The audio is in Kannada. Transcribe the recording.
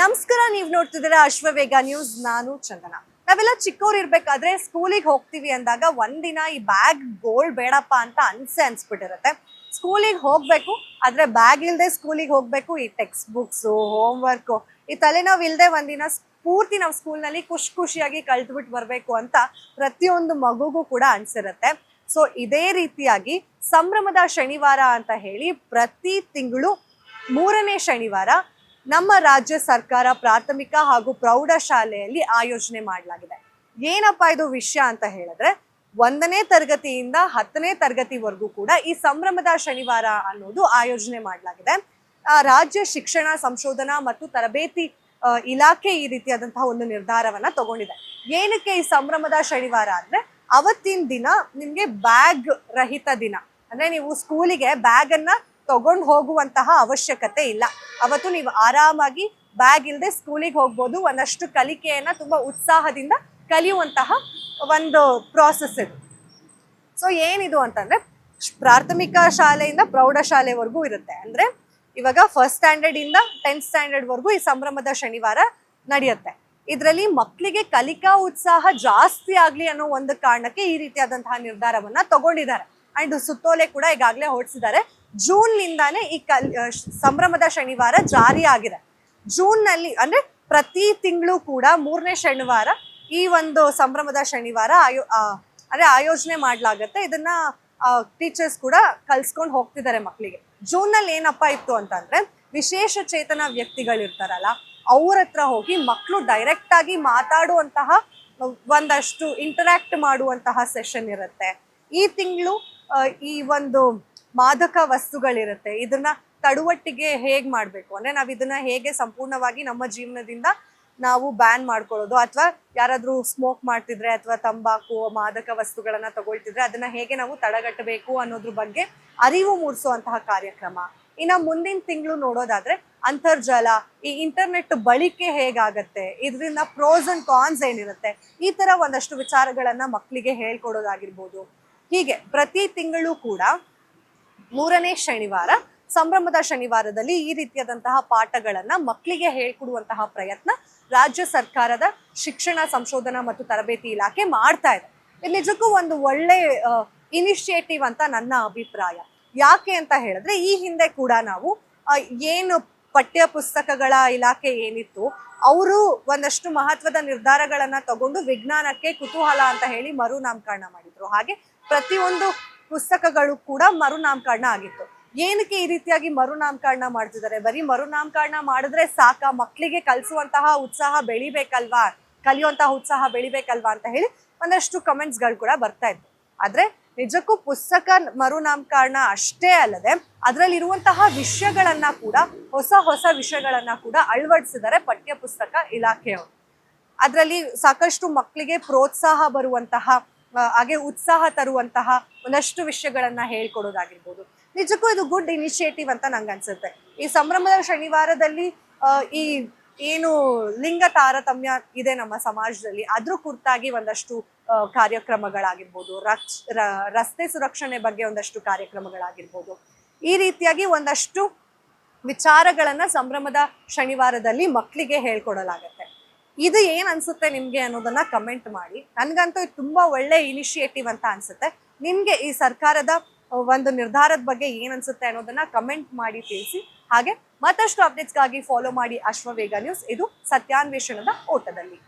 ನಮಸ್ಕಾರ, ನೀವು ನೋಡ್ತಿದ್ದೀರಾ ಅಶ್ವವೇಗ ನ್ಯೂಸ್. ನಾನು ಚಂದನ. ನಾವೆಲ್ಲ ಚಿಕ್ಕವ್ರು ಇರ್ಬೇಕಾದ್ರೆ ಸ್ಕೂಲಿಗೆ ಹೋಗ್ತೀವಿ ಅಂದಾಗ ಒಂದಿನ ಈ ಬ್ಯಾಗ್ ಗೋಲ್ಡ್ ಬೇಡಪ್ಪ ಅಂತ ಅನ್ಸ್ಬಿಟ್ಟಿರುತ್ತೆ. ಸ್ಕೂಲಿಗೆ ಹೋಗ್ಬೇಕು, ಆದ್ರೆ ಬ್ಯಾಗ್ ಇಲ್ದೆ ಸ್ಕೂಲಿಗೆ ಹೋಗ್ಬೇಕು. ಈ ಟೆಕ್ಸ್ಟ್ ಬುಕ್ಸ್, ಹೋಮ್ ವರ್ಕ್, ಈ ತಲೆನೋವು ಇಲ್ದೆ ಒಂದಿನ ಪೂರ್ತಿ ನಾವು ಸ್ಕೂಲ್ನಲ್ಲಿ ಖುಷಿಯಾಗಿ ಕಳ್ದ್ಬಿಟ್ಟು ಬರ್ಬೇಕು ಅಂತ ಪ್ರತಿಯೊಂದು ಮಗುಗೂ ಕೂಡ ಅನ್ಸಿರುತ್ತೆ. ಸೊ ಇದೇ ರೀತಿಯಾಗಿ ಸಂಭ್ರಮದ ಶನಿವಾರ ಅಂತ ಹೇಳಿ ಪ್ರತಿ ತಿಂಗಳು 3ನೇ ಶನಿವಾರ ನಮ್ಮ ರಾಜ್ಯ ಸರ್ಕಾರ ಪ್ರಾಥಮಿಕ ಹಾಗೂ ಪ್ರೌಢಶಾಲೆಯಲ್ಲಿ ಆಯೋಜನೆ ಮಾಡಲಾಗಿದೆ. ಏನಪ್ಪಾ ಇದು ವಿಷಯ ಅಂತ ಹೇಳಿದ್ರೆ, 1ನೇ ತರಗತಿಯಿಂದ 10ನೇ ತರಗತಿವರೆಗೂ ಕೂಡ ಈ ಸಂಭ್ರಮದ ಶನಿವಾರ ಅನ್ನೋದು ಆಯೋಜನೆ ಮಾಡಲಾಗಿದೆ. ರಾಜ್ಯ ಶಿಕ್ಷಣ ಸಂಶೋಧನಾ ಮತ್ತು ತರಬೇತಿ ಇಲಾಖೆ ಈ ರೀತಿಯಾದಂತಹ ಒಂದು ನಿರ್ಧಾರವನ್ನ ತಗೊಂಡಿದೆ. ಏನಕ್ಕೆ ಈ ಸಂಭ್ರಮದ ಶನಿವಾರ ಅಂದ್ರೆ, ಅವತ್ತಿನ ದಿನ ನಿಮ್ಗೆ ಬ್ಯಾಗ್ ರಹಿತ ದಿನ. ಅಂದ್ರೆ ನೀವು ಸ್ಕೂಲಿಗೆ ಬ್ಯಾಗ್ ಅನ್ನ ತಗೊಂಡು ಹೋಗುವಂತಹ ಅವಶ್ಯಕತೆ ಇಲ್ಲ. ಅವತ್ತು ನೀವು ಆರಾಮಾಗಿ ಬ್ಯಾಗ್ ಇಲ್ಲದೆ ಸ್ಕೂಲಿಗೆ ಹೋಗ್ಬೋದು. ಒಂದಷ್ಟು ಕಲಿಕೆಯನ್ನ ತುಂಬಾ ಉತ್ಸಾಹದಿಂದ ಕಲಿಯುವಂತಹ ಒಂದು ಪ್ರಾಸೆಸ್ ಇದು. ಸೊ ಏನಿದು ಅಂತಂದ್ರೆ, ಪ್ರಾಥಮಿಕ ಶಾಲೆಯಿಂದ ಪ್ರೌಢಶಾಲೆವರೆಗೂ ಇರುತ್ತೆ. ಅಂದ್ರೆ ಇವಾಗ 1st ಸ್ಟ್ಯಾಂಡರ್ಡ್ ಇಂದ 10th ಸ್ಟ್ಯಾಂಡರ್ಡ್ ವರೆಗೂ ಈ ಸಂಭ್ರಮದ ಶನಿವಾರ ನಡೆಯುತ್ತೆ. ಇದರಲ್ಲಿ ಮಕ್ಕಳಿಗೆ ಕಲಿಕಾ ಉತ್ಸಾಹ ಜಾಸ್ತಿ ಆಗ್ಲಿ ಅನ್ನೋ ಒಂದು ಕಾರಣಕ್ಕೆ ಈ ರೀತಿಯಾದಂತಹ ನಿರ್ಧಾರವನ್ನ ತಗೊಂಡಿದ್ದಾರೆ. ಅಂಡ್ ಸುತ್ತೋಲೆ ಕೂಡ ಈಗಾಗಲೇ ಹೊರಡಿಸಿದ್ದಾರೆ. ಜೂನ್ ನಿಂದಾನೇ ಈ ಸಂಭ್ರಮದ ಶನಿವಾರ ಜಾರಿ ಆಗಿದೆ. ಜೂನ್ ನಲ್ಲಿ ಅಂದ್ರೆ ಪ್ರತಿ ತಿಂಗಳು ಕೂಡ 3ನೇ ಶನಿವಾರ ಈ ಒಂದು ಸಂಭ್ರಮದ ಶನಿವಾರ ಆಯೋಜನೆ ಮಾಡ್ಲಾಗತ್ತೆ. ಇದನ್ನ ಟೀಚರ್ಸ್ ಕೂಡ ಕಲ್ಸ್ಕೊಂಡು ಹೋಗ್ತಿದ್ದಾರೆ ಮಕ್ಕಳಿಗೆ. ಜೂನ್ ನಲ್ಲಿ ಏನಪ್ಪಾ ಇತ್ತು ಅಂತಂದ್ರೆ, ವಿಶೇಷ ಚೇತನ ವ್ಯಕ್ತಿಗಳಿರ್ತಾರಲ್ಲ, ಅವ್ರ ಹತ್ರ ಹೋಗಿ ಮಕ್ಕಳು ಡೈರೆಕ್ಟ್ ಆಗಿ ಮಾತಾಡುವಂತಹ ಒಂದಷ್ಟು ಇಂಟರಾಕ್ಟ್ ಮಾಡುವಂತಹ ಸೆಷನ್ ಇರುತ್ತೆ. ಈ ತಿಂಗಳು ಈ ಒಂದು ಮಾದಕ ವಸ್ತುಗಳಿರುತ್ತೆ, ಇದನ್ನ ತಡೆಗಟ್ಟುವಿಕೆ ಹೇಗ್ ಮಾಡ್ಬೇಕು ಅಂದ್ರೆ, ನಾವ್ ಇದನ್ನ ಹೇಗೆ ಸಂಪೂರ್ಣವಾಗಿ ನಮ್ಮ ಜೀವನದಿಂದ ನಾವು ಬ್ಯಾನ್ ಮಾಡ್ಕೊಳ್ಳೋದು, ಅಥವಾ ಯಾರಾದ್ರೂ ಸ್ಮೋಕ್ ಮಾಡ್ತಿದ್ರೆ ಅಥವಾ ತಂಬಾಕು ಮಾದಕ ವಸ್ತುಗಳನ್ನ ತಗೊಳ್ತಿದ್ರೆ ಅದನ್ನ ಹೇಗೆ ನಾವು ತಡೆಗಟ್ಟಬೇಕು ಅನ್ನೋದ್ರ ಬಗ್ಗೆ ಅರಿವು ಮೂಡಿಸುವಂತಹ ಕಾರ್ಯಕ್ರಮ. ಇನ್ನ ಮುಂದಿನ ತಿಂಗಳು ನೋಡೋದಾದ್ರೆ, ಅಂತರ್ಜಾಲ, ಈ ಇಂಟರ್ನೆಟ್ ಬಳಕೆ ಹೇಗಾಗತ್ತೆ, ಇದರಿಂದ ಪ್ರೋಸ್ ಅಂಡ್ ಕಾನ್ಸ್ ಏನಿರುತ್ತೆ, ಈ ತರ ಒಂದಷ್ಟು ವಿಚಾರಗಳನ್ನ ಮಕ್ಕಳಿಗೆ ಹೇಳ್ಕೊಡೋದಾಗಿರ್ಬೋದು. ಹೀಗೆ ಪ್ರತಿ ತಿಂಗಳು ಕೂಡ 3ನೇ ಶನಿವಾರ ಸಂಭ್ರಮದ ಶನಿವಾರದಲ್ಲಿ ಈ ರೀತಿಯಾದಂತಹ ಪಾಠಗಳನ್ನ ಮಕ್ಕಳಿಗೆ ಹೇಳ್ಕೊಡುವಂತಹ ಪ್ರಯತ್ನ ರಾಜ್ಯ ಸರ್ಕಾರದ ಶಿಕ್ಷಣ ಸಂಶೋಧನಾ ಮತ್ತು ತರಬೇತಿ ಇಲಾಖೆ ಮಾಡ್ತಾ ಇದೆ. ಇದು ನಿಜಕ್ಕೂ ಒಂದು ಒಳ್ಳೆ ಇನಿಷಿಯೇಟಿವ್ ಅಂತ ನನ್ನ ಅಭಿಪ್ರಾಯ. ಯಾಕೆ ಅಂತ ಹೇಳಿದ್ರೆ, ಈ ಹಿಂದೆ ಕೂಡ ನಾವು ಏನು ಪಠ್ಯ ಪುಸ್ತಕಗಳ ಇಲಾಖೆ ಏನಿತ್ತು, ಅವರು ಒಂದಷ್ಟು ಮಹತ್ವದ ನಿರ್ಧಾರಗಳನ್ನ ತಗೊಂಡು ವಿಜ್ಞಾನಕ್ಕೆ ಕುತೂಹಲ ಅಂತ ಹೇಳಿ ಮರುನಾಮಕರಣ ಮಾಡಿದ್ರು. ಹಾಗೆ ಪ್ರತಿಯೊಂದು ಪುಸ್ತಕಗಳು ಕೂಡ ಮರುನಾಮಕರಣ ಆಗಿತ್ತು. ಏನಕ್ಕೆ ಈ ರೀತಿಯಾಗಿ ಮರುನಾಮಕರಣ ಮಾಡ್ತಿದ್ದಾರೆ? ಬರೀ ಮರುನಾಮಕರಣ ಮಾಡಿದ್ರೆ ಸಾಕ, ಮಕ್ಕಳಿಗೆ ಕಲಿಸುವಂತಹ ಉತ್ಸಾಹ ಬೆಳಿಬೇಕಲ್ವಾ, ಕಲಿಯುವಂತಹ ಉತ್ಸಾಹ ಬೆಳಿಬೇಕಲ್ವಾ ಅಂತ ಹೇಳಿ ಒಂದಷ್ಟು ಕಮೆಂಟ್ಸ್ಗಳು ಕೂಡ ಬರ್ತಾ ಇತ್ತು. ಆದ್ರೆ ನಿಜಕ್ಕೂ ಪುಸ್ತಕ ಮರುನಾಮಕರಣ ಅಷ್ಟೇ ಅಲ್ಲದೆ ಅದರಲ್ಲಿ ಇರುವಂತಹ ವಿಷಯಗಳನ್ನ ಕೂಡ ಹೊಸ ವಿಷಯಗಳನ್ನ ಕೂಡ ಅಳವಡಿಸಿದ್ದಾರೆ ಪಠ್ಯ ಪುಸ್ತಕ ಇಲಾಖೆಯವರು. ಅದರಲ್ಲಿ ಸಾಕಷ್ಟು ಮಕ್ಕಳಿಗೆ ಪ್ರೋತ್ಸಾಹ ಬರುವಂತಹ, ಹಾಗೆ ಉತ್ಸಾಹ ತರುವಂತಹ ಒಂದಷ್ಟು ವಿಷಯಗಳನ್ನ ಹೇಳ್ಕೊಡೋದಾಗಿರ್ಬೋದು. ನಿಜಕ್ಕೂ ಇದು ಗುಡ್ ಇನಿಷಿಯೇಟಿವ್ ಅಂತ ನಂಗೆ ಅನ್ಸುತ್ತೆ. ಈ ಸಂಭ್ರಮದ ಶನಿವಾರದಲ್ಲಿ ಈ ಏನು ಲಿಂಗ ತಾರತಮ್ಯ ಇದೆ ನಮ್ಮ ಸಮಾಜದಲ್ಲಿ, ಅದ್ರ ಕುರಿತಾಗಿ ಒಂದಷ್ಟು ಕಾರ್ಯಕ್ರಮಗಳಾಗಿರ್ಬೋದು, ರಸ್ತೆ ಸುರಕ್ಷಣೆ ಬಗ್ಗೆ ಒಂದಷ್ಟು ಕಾರ್ಯಕ್ರಮಗಳಾಗಿರ್ಬೋದು, ಈ ರೀತಿಯಾಗಿ ಒಂದಷ್ಟು ವಿಚಾರಗಳನ್ನ ಸಂಭ್ರಮದ ಶನಿವಾರದಲ್ಲಿ ಮಕ್ಕಳಿಗೆ ಹೇಳ್ಕೊಡಲಾಗತ್ತೆ. ಇದು ಏನ್ ಅನ್ಸುತ್ತೆ ನಿಮ್ಗೆ ಅನ್ನೋದನ್ನ ಕಮೆಂಟ್ ಮಾಡಿ. ನನ್ಗಂತೂ ಇದು ತುಂಬಾ ಒಳ್ಳೆ ಇನಿಷಿಯೇಟಿವ್ ಅಂತ ಅನ್ಸುತ್ತೆ. ನಿಮ್ಗೆ ಈ ಸರ್ಕಾರದ ಒಂದು ನಿರ್ಧಾರದ ಬಗ್ಗೆ ಏನ್ ಅನ್ಸುತ್ತೆ ಅನ್ನೋದನ್ನ ಕಮೆಂಟ್ ಮಾಡಿ ತಿಳಿಸಿ. ಹಾಗೆ ಮತ್ತಷ್ಟು ಅಪ್ಡೇಟ್ಸ್ಗಾಗಿ ಫಾಲೋ ಮಾಡಿ ಅಶ್ವವೇಗ ನ್ಯೂಸ್. ಇದು ಸತ್ಯಾನ್ವೇಷಣದ ಓಟದಲ್ಲಿ.